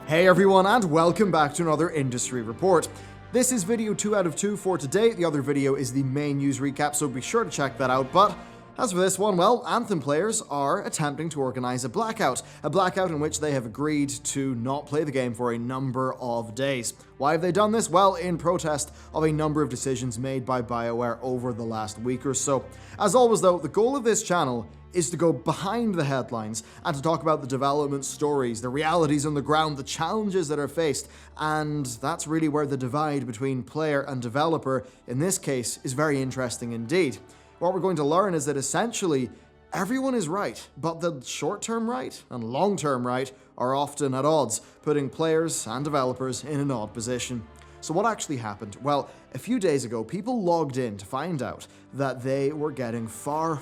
Hey everyone, and welcome back to another industry report. This is video 2 out of 2 for today. The other video is the main news recap, so be sure to check that out. But as for this one, well, Anthem players are attempting to organize a blackout in which they have agreed to not play the game for a number of days. Why have they done this? Well, in protest of a number of decisions made by BioWare over the last week or so. As always though, the goal of this channel is to go behind the headlines and to talk about the development stories, the realities on the ground, the challenges that are faced, and that's really where the divide between player and developer, in this case, is very interesting indeed. What we're going to learn is that essentially, everyone is right, but the short-term right and long-term right are often at odds, putting players and developers in an odd position. So what actually happened? Well, a few days ago, people logged in to find out that they were getting far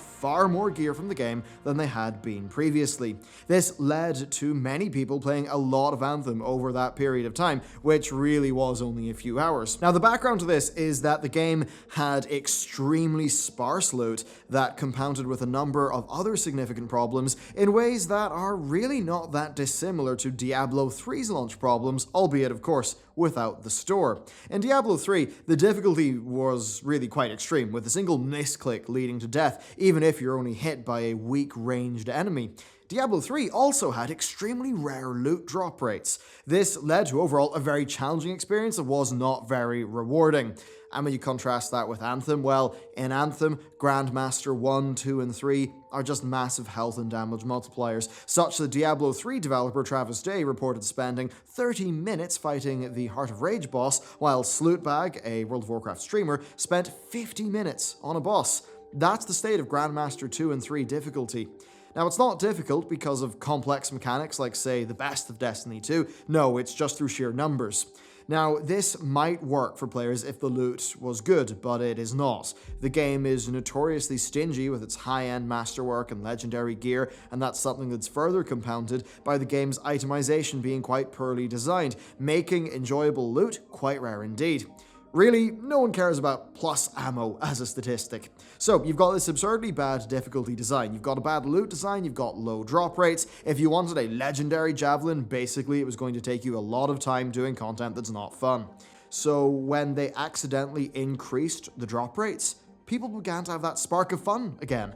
more gear from the game than they had been previously. This led to many people playing a lot of Anthem over that period of time, which really was only a few hours. Now, the background to this is that the game had extremely sparse loot that compounded with a number of other significant problems in ways that are really not that dissimilar to Diablo 3's launch problems, albeit, of course, without the store. In Diablo 3, the difficulty was really quite extreme, with a single misclick leading to death, even if you're only hit by a weak ranged enemy. Diablo 3 also had extremely rare loot drop rates. This led to overall a very challenging experience that was not very rewarding. And when you contrast that with Anthem, well, in Anthem, Grandmaster 1, 2, and 3 are just massive health and damage multipliers, such that Diablo 3 developer Travis Day reported spending 30 minutes fighting the Heart of Rage boss, while Slootbag, a World of Warcraft streamer, spent 50 minutes on a boss. That's the state of Grandmaster 2 and 3 difficulty. Now, it's not difficult because of complex mechanics like, say, the best of Destiny 2. No, it's just through sheer numbers. Now, this might work for players if the loot was good, but it is not. The game is notoriously stingy with its high-end masterwork and legendary gear, and that's something that's further compounded by the game's itemization being quite poorly designed, making enjoyable loot quite rare indeed. Really, no one cares about plus ammo as a statistic. So, you've got this absurdly bad difficulty design, you've got a bad loot design, you've got low drop rates. If you wanted a legendary javelin, basically it was going to take you a lot of time doing content that's not fun. So, when they accidentally increased the drop rates, people began to have that spark of fun again.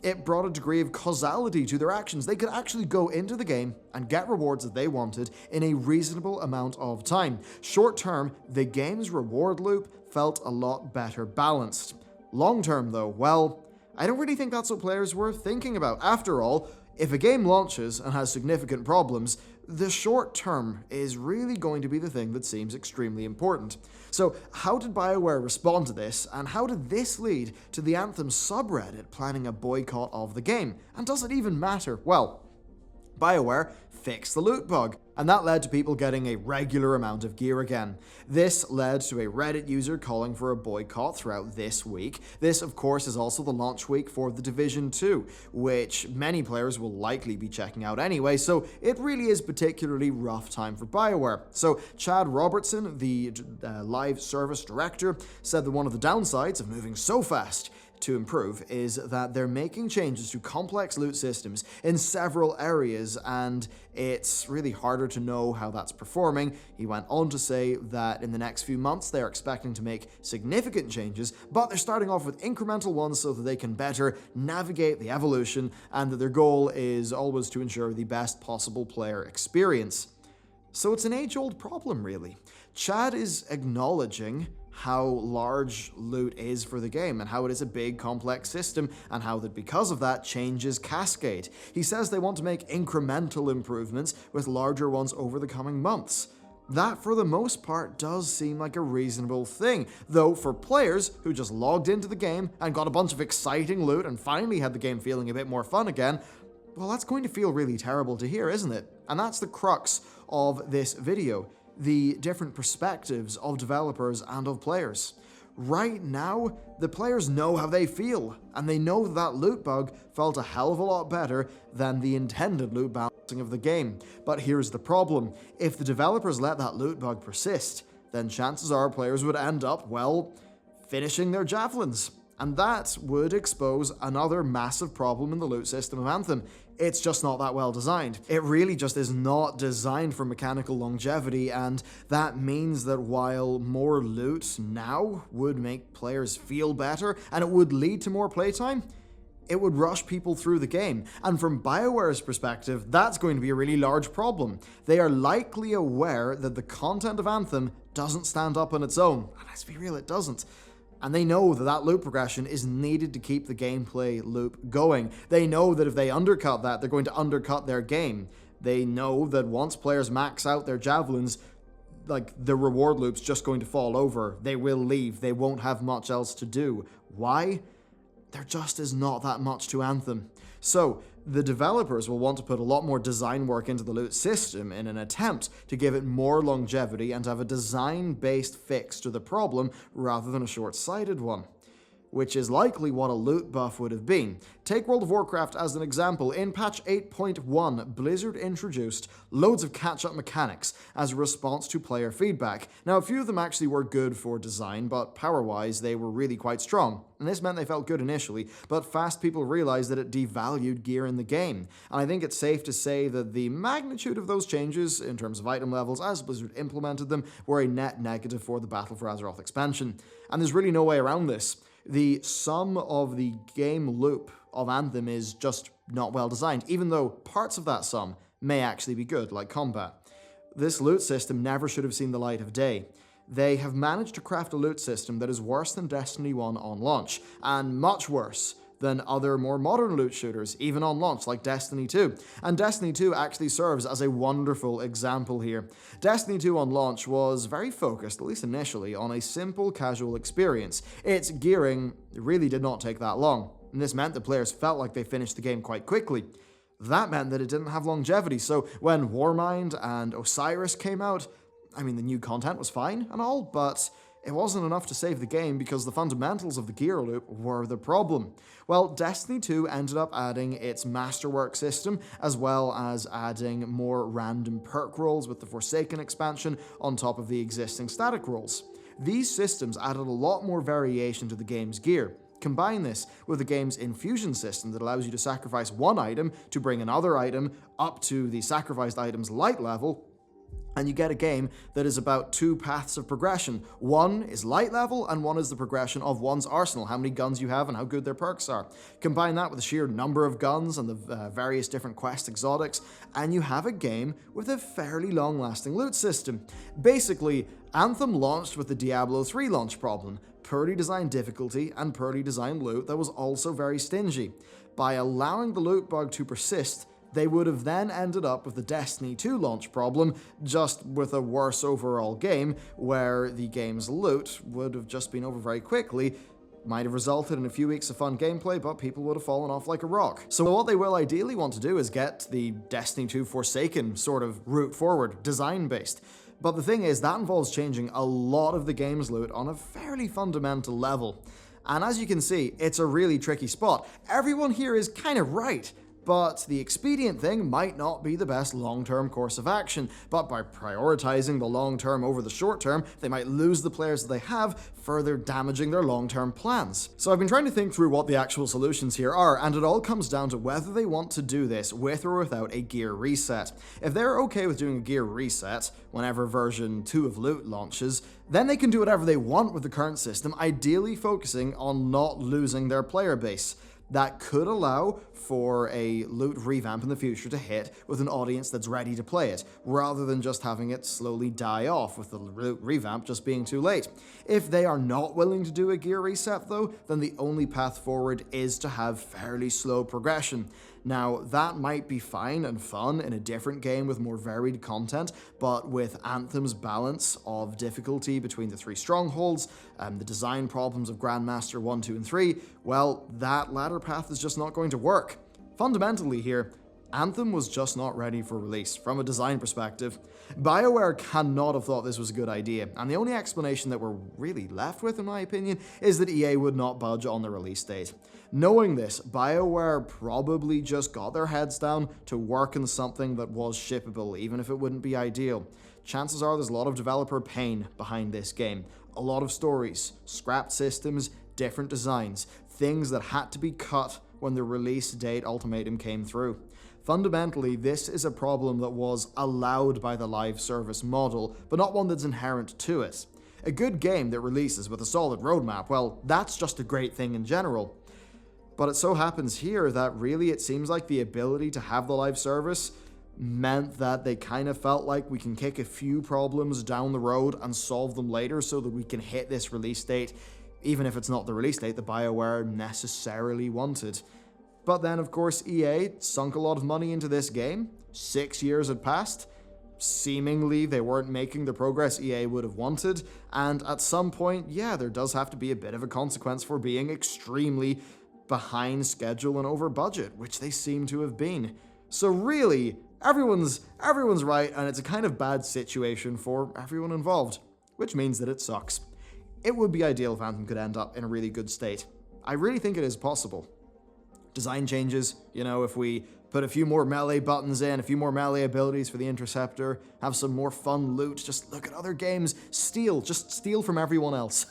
It brought a degree of causality to their actions. They could actually go into the game and get rewards that they wanted in a reasonable amount of time. Short term, the game's reward loop felt a lot better balanced. Long term though, well, I don't really think that's what players were thinking about. After all, if a game launches and has significant problems, the short term is really going to be the thing that seems extremely important. So how did BioWare respond to this, and how did this lead to the Anthem subreddit planning a boycott of the game? And does it even matter? Well, BioWare fixed the loot bug, and that led to people getting a regular amount of gear again. This led to a Reddit user calling for a boycott throughout this week. This, of course, is also the launch week for The Division 2, which many players will likely be checking out anyway, so it really is particularly rough time for BioWare. So Chad Robertson, the live service director, said that one of the downsides of moving so fast to improve is that they're making changes to complex loot systems in several areas, and it's really harder to know how that's performing. He went on to say that in the next few months they're expecting to make significant changes, but they're starting off with incremental ones so that they can better navigate the evolution, and that their goal is always to ensure the best possible player experience. So it's an age-old problem, really. Chad is acknowledging how large loot is for the game and how it is a big complex system, and how that because of that changes cascade. He says they want to make incremental improvements with larger ones over the coming months. That for the most part does seem like a reasonable thing, though for players who just logged into the game and got a bunch of exciting loot and finally had the game feeling a bit more fun again, well, that's going to feel really terrible to hear, isn't it? And that's the crux of this video. The different perspectives of developers and of players. Right now, the players know how they feel, and they know that loot bug felt a hell of a lot better than the intended loot balancing of the game. But here's the problem. If the developers let that loot bug persist, then chances are players would end up, well, finishing their javelins. And that would expose another massive problem in the loot system of Anthem. It's just not that well designed. It really just is not designed for mechanical longevity, and that means that while more loot now would make players feel better and it would lead to more playtime, it would rush people through the game. And from BioWares' perspective, that's going to be a really large problem. They are likely aware that the content of Anthem doesn't stand up on its own. And let's be real, it doesn't. And they know that that loop progression is needed to keep the gameplay loop going. They know that if they undercut that, they're going to undercut their game. They know that once players max out their javelins, like, the reward loop's just going to fall over. They will leave. They won't have much else to do. Why? There just is not that much to Anthem. So, the developers will want to put a lot more design work into the loot system in an attempt to give it more longevity and have a design-based fix to the problem rather than a short-sighted one, which is likely what a loot buff would have been. Take World of Warcraft as an example. In patch 8.1, Blizzard introduced loads of catch-up mechanics as a response to player feedback. Now, a few of them actually were good for design, but power-wise, they were really quite strong. And this meant they felt good initially, but fast people realized that it devalued gear in the game. And I think it's safe to say that the magnitude of those changes, in terms of item levels, as Blizzard implemented them, were a net negative for the Battle for Azeroth expansion. And there's really no way around this. The sum of the game loop of Anthem is just not well designed, even though parts of that sum may actually be good, like combat. This loot system never should have seen the light of day. They have managed to craft a loot system that is worse than Destiny 1 on launch, and much worse than other more modern loot shooters, even on launch, like Destiny 2. And Destiny 2 actually serves as a wonderful example here. Destiny 2 on launch was very focused, at least initially, on a simple casual experience. Its gearing really did not take that long, and this meant that players felt like they finished the game quite quickly. That meant that it didn't have longevity, so when Warmind and Osiris came out, I mean, the new content was fine and all, but it wasn't enough to save the game because the fundamentals of the gear loop were the problem. Well, Destiny 2 ended up adding its Masterwork system, as well as adding more random perk rolls with the Forsaken expansion on top of the existing static rolls. These systems added a lot more variation to the game's gear. Combine this with the game's infusion system that allows you to sacrifice one item to bring another item up to the sacrificed item's light level, and you get a game that is about two paths of progression. One is light level, and one is the progression of one's arsenal, how many guns you have and how good their perks are. Combine that with the sheer number of guns and the various different quest exotics, and you have a game with a fairly long-lasting loot system. Basically, Anthem launched with the Diablo 3 launch problem, poorly designed difficulty and poorly designed loot that was also very stingy. By allowing the loot bug to persist, they would have then ended up with the Destiny 2 launch problem, just with a worse overall game, where the game's loot would have just been over very quickly, might have resulted in a few weeks of fun gameplay, but people would have fallen off like a rock. So what they will ideally want to do is get the Destiny 2 Forsaken sort of route forward, design-based. But the thing is, that involves changing a lot of the game's loot on a fairly fundamental level. And as you can see, it's a really tricky spot. Everyone here is kind of right. But the expedient thing might not be the best long-term course of action, but by prioritizing the long-term over the short-term, they might lose the players that they have, further damaging their long-term plans. So I've been trying to think through what the actual solutions here are, and it all comes down to whether they want to do this with or without a gear reset. If they're okay with doing a gear reset whenever version 2 of Loot launches, then they can do whatever they want with the current system, ideally focusing on not losing their player base. That could allow for a loot revamp in the future to hit with an audience that's ready to play it, rather than just having it slowly die off with the loot revamp just being too late. If they are not willing to do a gear reset though, then the only path forward is to have fairly slow progression. Now, that might be fine and fun in a different game with more varied content, but with Anthem's balance of difficulty between the 3 strongholds, the design problems of Grandmaster 1, 2, and 3, well, that latter path is just not going to work. Fundamentally here, Anthem was just not ready for release from a design perspective. BioWare cannot have thought this was a good idea, and the only explanation that we're really left with, in my opinion, is that EA would not budge on the release date. Knowing this, BioWare probably just got their heads down to work on something that was shippable, even if it wouldn't be ideal. Chances are there's a lot of developer pain behind this game, a lot of stories, scrapped systems, different designs, things that had to be cut when the release date ultimatum came through. Fundamentally, this is a problem that was allowed by the live service model, but not one that's inherent to it. A good game that releases with a solid roadmap, well, that's just a great thing in general. But it so happens here that really it seems like the ability to have the live service meant that they kind of felt like we can kick a few problems down the road and solve them later so that we can hit this release date, even if it's not the release date that BioWare necessarily wanted. But then, of course, EA sunk a lot of money into this game. 6 years had passed. Seemingly, they weren't making the progress EA would have wanted, and at some point, yeah, there does have to be a bit of a consequence for being extremely behind schedule and over budget, which they seem to have been. So really, everyone's right, and it's a kind of bad situation for everyone involved, which means that it sucks. It would be ideal if Anthem could end up in a really good state. I really think it is possible. Design changes, if we put a few more melee buttons in, a few more melee abilities for the Interceptor, have some more fun loot, just look at other games, just steal from everyone else.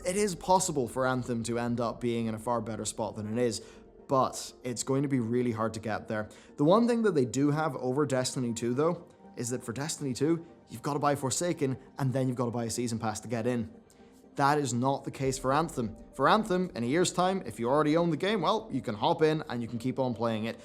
It is possible for Anthem to end up being in a far better spot than it is, but it's going to be really hard to get there. The one thing that they do have over Destiny 2, though, is that for Destiny 2, you've got to buy Forsaken, and then you've got to buy a Season Pass to get in. That is not the case for Anthem. For Anthem, in a year's time, if you already own the game, well, you can hop in and you can keep on playing it.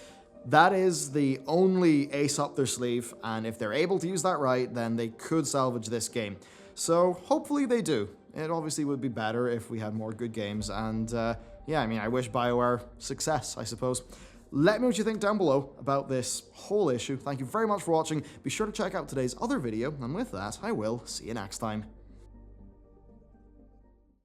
That is the only ace up their sleeve, and if they're able to use that right, then they could salvage this game. So hopefully they do. It obviously would be better if we had more good games, and yeah, I wish BioWare success, I suppose. Let me know what you think down below about this whole issue. Thank you very much for watching. Be sure to check out today's other video, and with that, I will see you next time.